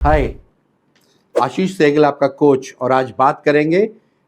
हाय, आशीष सहगल आपका कोच, और आज बात करेंगे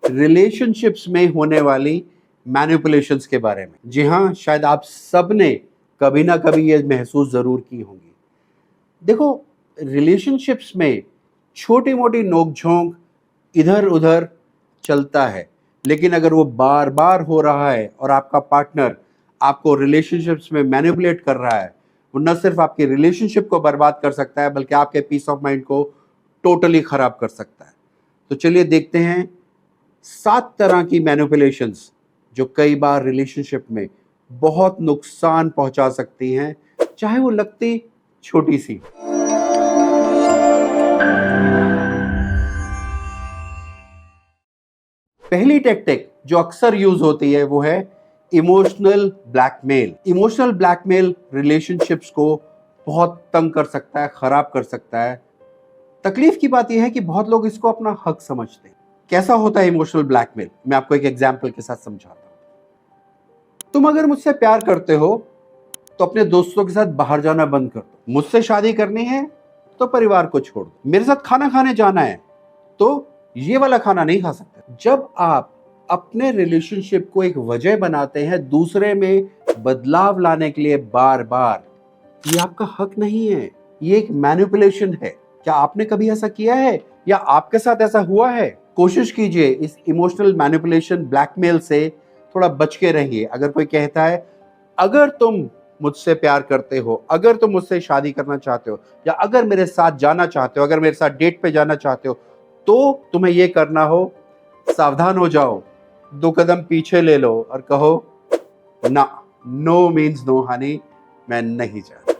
रिलेशनशिप्स में होने वाली मैनिपुलेशंस के बारे में। जी हाँ, शायद आप सब ने कभी ना कभी ये महसूस ज़रूर की होंगी। देखो, रिलेशनशिप्स में छोटी मोटी नोक-झोंक इधर उधर चलता है, लेकिन अगर वो बार बार हो रहा है और आपका पार्टनर आपको रिलेशनशिप्स में मैनिपुलेट कर रहा है, वो न सिर्फ आपकी रिलेशनशिप को बर्बाद कर सकता है बल्कि आपके पीस ऑफ माइंड को टोटली खराब कर सकता है। तो चलिए देखते हैं 7 तरह की मैनिपुलेशंस जो कई बार रिलेशनशिप में बहुत नुकसान पहुंचा सकती हैं, चाहे वो लगती छोटी सी। पहली टेक्निक जो अक्सर यूज होती है वो है emotional blackmail. Emotional blackmail relationships को बहुत तंग कर सकता है, खराब कर सकता है। तकलीफ की बात यह है कि बहुत लोग इसको अपना हक समझते हैं। कैसा होता है इमोशनल ब्लैकमेल? मैं आपको एक एग्जांपल के साथ समझाता हूं। तुम अगर मुझसे प्यार करते हो तो अपने दोस्तों के साथ बाहर जाना बंद कर दो। मुझसे शादी करनी है तो परिवार को छोड़ दो। मेरे साथ खाना खाने जाना है तो ये वाला खाना नहीं खा सकते। जब आप अपने रिलेशनशिप को एक वजह बनाते हैं दूसरे में बदलाव लाने के लिए बार बार, ये आपका हक नहीं है, ये एक मैनिपुलेशन है। क्या आपने कभी ऐसा किया है या आपके साथ ऐसा हुआ है? कोशिश कीजिए इस इमोशनल मैनिपुलेशन ब्लैकमेल से थोड़ा बच के रहिए। अगर कोई कहता है अगर तुम मुझसे प्यार करते हो, अगर तुम मुझसे शादी करना चाहते हो, या अगर मेरे साथ जाना चाहते हो, अगर मेरे साथ डेट पे जाना चाहते हो, तो तुम्हें ये करना हो, सावधान हो जाओ, 2 कदम पीछे ले लो और कहो ना, नो मीन्स नो हनी, मैं नहीं चाहता।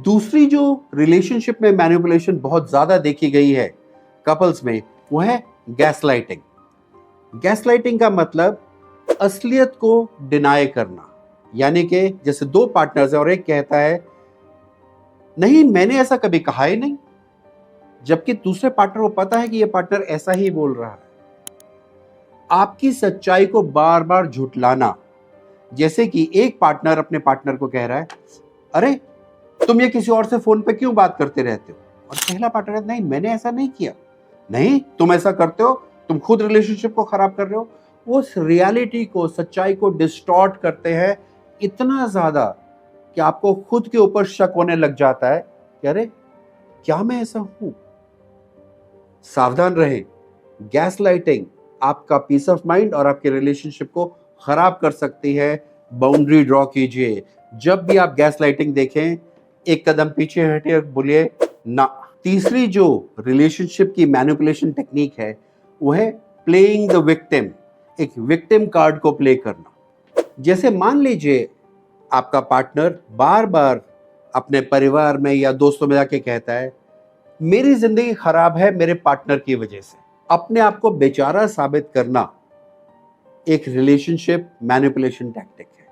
दूसरी जो रिलेशनशिप में मैनिपुलेशन बहुत ज्यादा देखी गई है कपल्स में, वो है गैसलाइटिंग। गैसलाइटिंग का मतलब असलियत को डिनाई करना। यानी कि जैसे 2 पार्टनर्स है और एक कहता है नहीं मैंने ऐसा कभी कहा ही नहीं, जबकि दूसरे पार्टनर को पता है कि ये पार्टनर ऐसा ही बोल रहा है। आपकी सच्चाई को बार बार झुठलाना। जैसे कि एक पार्टनर अपने पार्टनर को कह रहा है अरे तुम ये किसी और से फोन पे क्यों बात करते रहते हो, और पहला पार्टनर नहीं मैंने ऐसा नहीं किया, नहीं तुम ऐसा करते हो, तुम खुद रिलेशनशिप को खराब कर रहे हो। वो उस रियलिटी को, सच्चाई को डिस्टॉर्ट करते हैं इतना ज्यादा कि आपको खुद के ऊपर शक होने लग जाता है कि अरे क्या मैं ऐसा हूं। सावधान रहें, गैसलाइटिंग आपका पीस ऑफ माइंड और आपके रिलेशनशिप को खराब कर सकती है। बाउंड्री ड्रॉ कीजिए। जब भी आप गैसलाइटिंग देखें, एक कदम पीछे हटिए, बोलिए ना। तीसरी जो रिलेशनशिप की मैनिपुलेशन टेक्निक है वो है प्लेइंग द विक्टिम। एक विक्टिम कार्ड को प्ले करना। जैसे मान लीजिए आपका पार्टनर बार बार अपने परिवार में या दोस्तों में जाके कहता है मेरी जिंदगी खराब है मेरे पार्टनर की वजह से। अपने आप को बेचारा साबित करना एक रिलेशनशिप मैनिपुलेशन टैक्टिक है।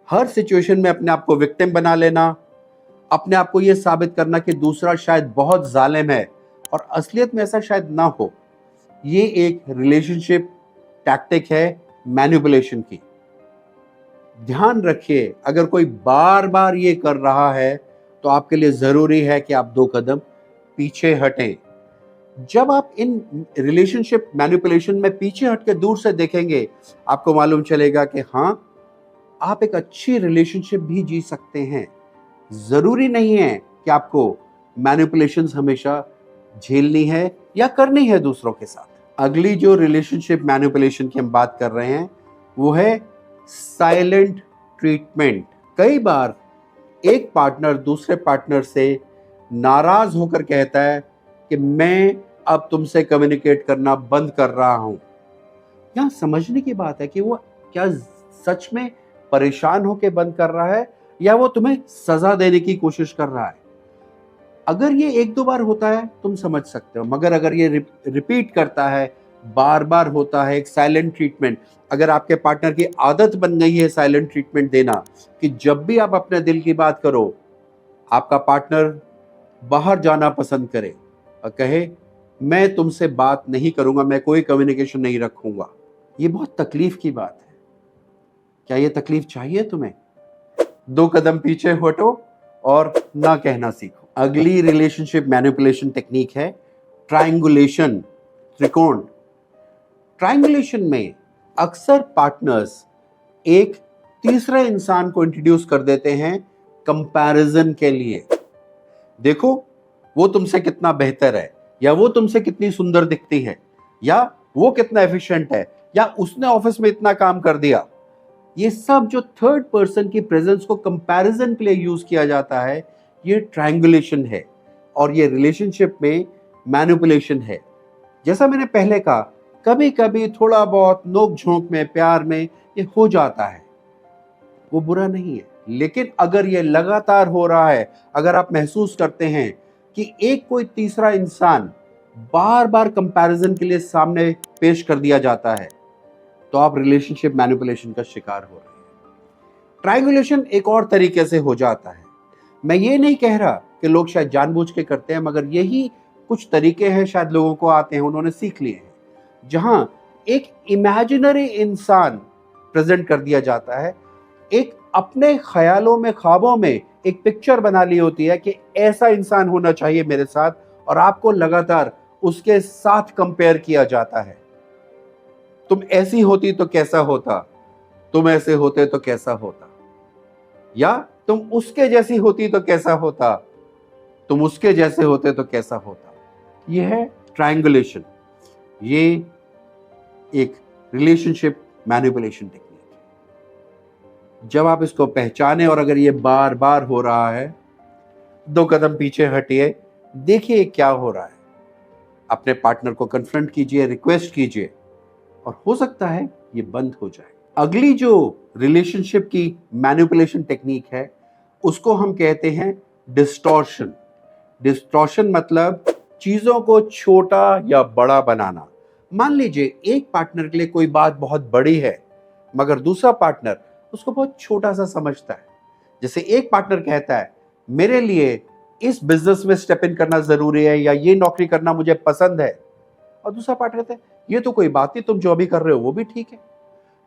हर सिचुएशन में अपने आप को विक्टिम बना लेना, अपने आप को यह साबित करना कि दूसरा शायद बहुत जालिम है और असलियत में ऐसा शायद ना हो, ये एक रिलेशनशिप टैक्टिक है मैनिपुलेशन की। ध्यान रखिए, अगर कोई बार बार ये कर रहा है तो आपके लिए जरूरी है कि आप 2 कदम पीछे हटें। जब आप इन रिलेशनशिप मैनिपुलेशन में पीछे हट के दूर से देखेंगे, आपको मालूम चलेगा कि हाँ, आप एक अच्छी रिलेशनशिप भी जी सकते हैं। जरूरी नहीं है कि आपको मैनिपुलेशंस हमेशा झेलनी है या करनी है दूसरों के साथ। अगली जो रिलेशनशिप मैनिपुलेशन की हम बात कर रहे हैं वो है साइलेंट ट्रीटमेंट। कई बार एक पार्टनर दूसरे पार्टनर से नाराज होकर कहता है कि मैं अब तुमसे कम्युनिकेट करना बंद कर रहा हूं। यहां समझने की बात है कि वो क्या सच में परेशान होकर बंद कर रहा है या वो तुम्हें सजा देने की कोशिश कर रहा है। अगर ये 1-2 बार होता है तुम समझ सकते हो, मगर अगर ये रिपीट करता है, बार बार होता है, एक साइलेंट ट्रीटमेंट, अगर आपके पार्टनर की आदत बन गई है साइलेंट ट्रीटमेंट देना कि जब भी आप अपने दिल की बात करो, आपका पार्टनर बाहर जाना पसंद करे और कहे मैं तुमसे बात नहीं करूंगा, मैं कोई कम्युनिकेशन नहीं रखूंगा, ये बहुत तकलीफ की बात है। क्या ये तकलीफ चाहिए तुम्हें? 2 कदम पीछे हटो और ना कहना सीखो। अगली रिलेशनशिप मैनिपुलेशन टेक्निक है ट्रायंगुलेशन, त्रिकोण। ट्रायंगुलेशन में अक्सर पार्टनर्स एक तीसरे इंसान को इंट्रोड्यूस कर देते हैं कंपैरिजन के लिए। देखो वो तुमसे कितना बेहतर है, या वो तुमसे कितनी सुंदर दिखती है, या वो कितना एफिशिएंट है, या उसने ऑफिस में इतना काम कर दिया। ये सब जो थर्ड पर्सन की प्रेजेंस को कंपैरिजन के लिए यूज किया जाता है, ये ट्रायंगुलेशन है और ये रिलेशनशिप में मैनिपुलेशन है। जैसा मैंने पहले कहा, कभी कभी थोड़ा बहुत नोक झोंक में, प्यार में ये हो जाता है, वो बुरा नहीं है। लेकिन अगर ये लगातार हो रहा है, अगर आप महसूस करते हैं कि एक कोई तीसरा इंसान बार बार कंपैरिजन के लिए सामने पेश कर दिया जाता है, तो आप रिलेशनशिप मैनिपुलेशन का शिकार हो रहे हैं। ट्रायंगुलेशन एक और तरीके से हो जाता है। मैं ये नहीं कह रहा कि लोग शायद जानबूझ के करते हैं, मगर यही कुछ तरीके हैं, शायद लोगों को आते हैं, उन्होंने सीख लिए हैं, जहां एक इमेजिनरी इंसान प्रेजेंट कर दिया जाता है। एक अपने ख्यालों में, ख्वाबों में एक पिक्चर बना ली होती है कि ऐसा इंसान होना चाहिए मेरे साथ, और आपको लगातार उसके साथ कंपेयर किया जाता है। तुम ऐसी होती तो कैसा होता, तुम ऐसे होते तो कैसा होता, या तुम उसके जैसी होती तो कैसा होता, तुम उसके जैसे होते तो कैसा होता। यह है ट्रायंगुलेशन। ये एक रिलेशनशिप मैनिपुलेशन टेक्निक है। जब आप इसको पहचाने और अगर ये बार बार हो रहा है, 2 कदम पीछे हटिए, देखिए क्या हो रहा है। अपने पार्टनर को कन्फ्रंट कीजिए, रिक्वेस्ट कीजिए, और हो सकता है ये बंद हो जाए। अगली जो रिलेशनशिप की मैनिपुलेशन टेक्निक है, उसको हम कहते हैं डिस्टॉर्शन। डिस्टॉर्शन मतलब चीजों को छोटा या बड़ा बनाना। मान लीजिए एक पार्टनर के लिए कोई बात बहुत बड़ी है, मगर दूसरा पार्टनर उसको बहुत छोटा सा समझता है। जैसे एक पार्टनर कहता है मेरे लिए इस बिजनेस में स्टेप इन करना जरूरी है, या ये नौकरी करना मुझे पसंद है, और दूसरा पार्टनर कहता है ये तो कोई बात नहीं, तुम जो अभी कर रहे हो वो भी ठीक है।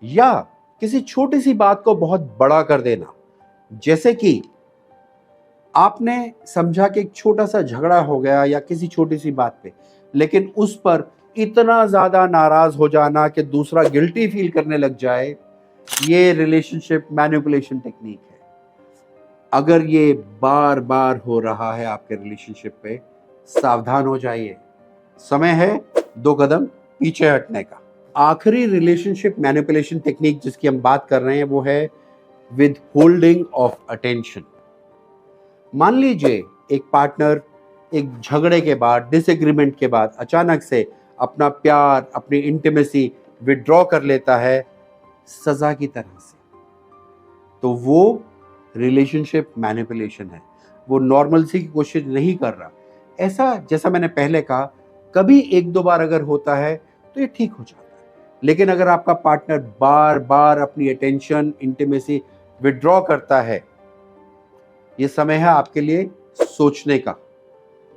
या किसी छोटी सी बात को बहुत बड़ा कर देना, जैसे कि आपने समझा कि एक छोटा सा झगड़ा हो गया या किसी छोटी सी बात पे, लेकिन उस पर इतना ज्यादा नाराज हो जाना कि दूसरा गिल्टी फील करने लग जाए। ये रिलेशनशिप मैनिपुलेशन टेक्निक है। अगर ये बार बार हो रहा है आपके रिलेशनशिप पे, सावधान हो जाइए, समय है 2 कदम पीछे हटने का। आखिरी रिलेशनशिप मैनिपुलेशन टेक्निक जिसकी हम बात कर रहे हैं, वो है विद होल्डिंग ऑफ अटेंशन। मान लीजिए एक पार्टनर एक झगड़े के बाद, डिसएग्रीमेंट के बाद अचानक से अपना प्यार, अपनी इंटीमेसी विड्रॉ कर लेता है सजा की तरह से, तो वो रिलेशनशिप मैनिपुलेशन है। वो नॉर्मलसी की कोशिश नहीं कर रहा। ऐसा, जैसा मैंने पहले कहा, कभी 1-2 बार अगर होता है तो ये ठीक हो जाता है। लेकिन अगर आपका पार्टनर बार बार अपनी अटेंशन, इंटीमेसी विड्रॉ करता है, ये समय है आपके लिए सोचने का।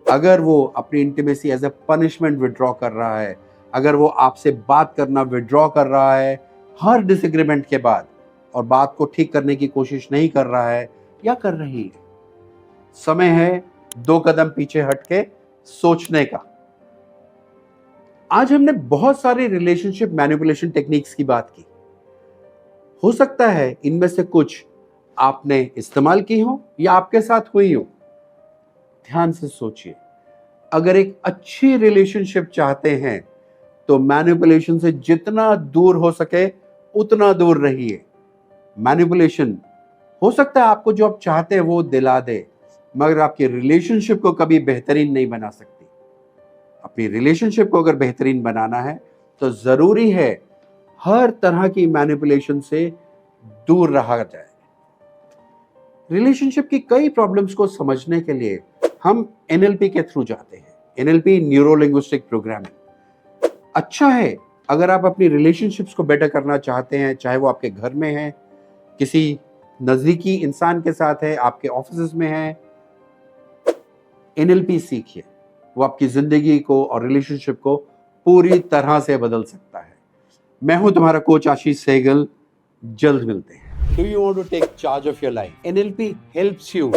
अगर वो अपनी intimacy as a punishment withdraw कर रहा है, अगर वो आपसे बात करना विड्रॉ कर रहा है हर डिसएग्रीमेंट के बाद, और बात को ठीक करने की कोशिश नहीं कर रहा है या कर रही है, समय है 2 कदम पीछे हटके सोचने का। आज हमने बहुत सारी रिलेशनशिप मैनिपुलेशन टेक्निक्स की बात की। हो सकता है इनमें से कुछ आपने इस्तेमाल की हो या आपके साथ हुई हो। ध्यान से सोचिए। अगर एक अच्छी रिलेशनशिप चाहते हैं तो मैनिपुलेशन से जितना दूर हो सके उतना दूर रहिए। मैनिपुलेशन हो सकता है आपको जो आप चाहते हैं वो दिला दे, मगर आपकी रिलेशनशिप को कभी बेहतरीन नहीं बना सकती। अपनी रिलेशनशिप को अगर बेहतरीन बनाना है तो जरूरी है हर तरह की मैनिपुलेशन से दूर रहा जाए। रिलेशनशिप की कई प्रॉब्लम्स को समझने के लिए हम एनएलपी के थ्रू जाते हैं। एनएलपी न्यूरो लिंग्विस्टिक प्रोग्रामिंग अच्छा है अगर आप अपनी रिलेशनशिप्स को बेटर करना चाहते हैं, चाहे वो आपके घर में है, किसी नजदीकी इंसान के साथ है, आपके ऑफिस में है। एनएलपी सीखिए, वो आपकी जिंदगी को और रिलेशनशिप को पूरी तरह से बदल सकता है। मैं हूं तुम्हारा कोच आशीष सहगल। जल्द मिलते हैं। Do you want to take charge of your life? NLP helps you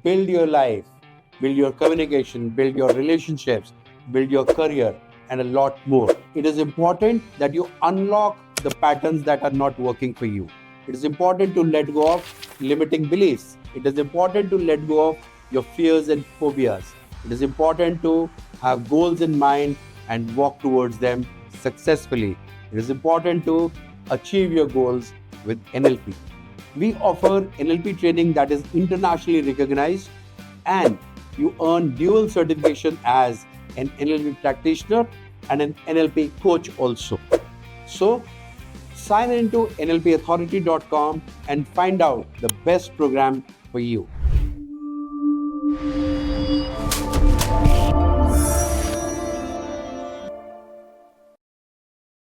build your life build your communication, build your relationships, build your career, and a lot more. It is important that you unlock the patterns that are not working for you. It is important to let go of limiting beliefs. It is important to let go of your fears and phobias. It is important to have goals in mind and walk towards them successfully. It is important to achieve your goals with NLP. We offer NLP training that is internationally recognized, and you earn dual certification as an NLP practitioner and an NLP coach also. So, sign into NLPauthority.com and find out the best program for you.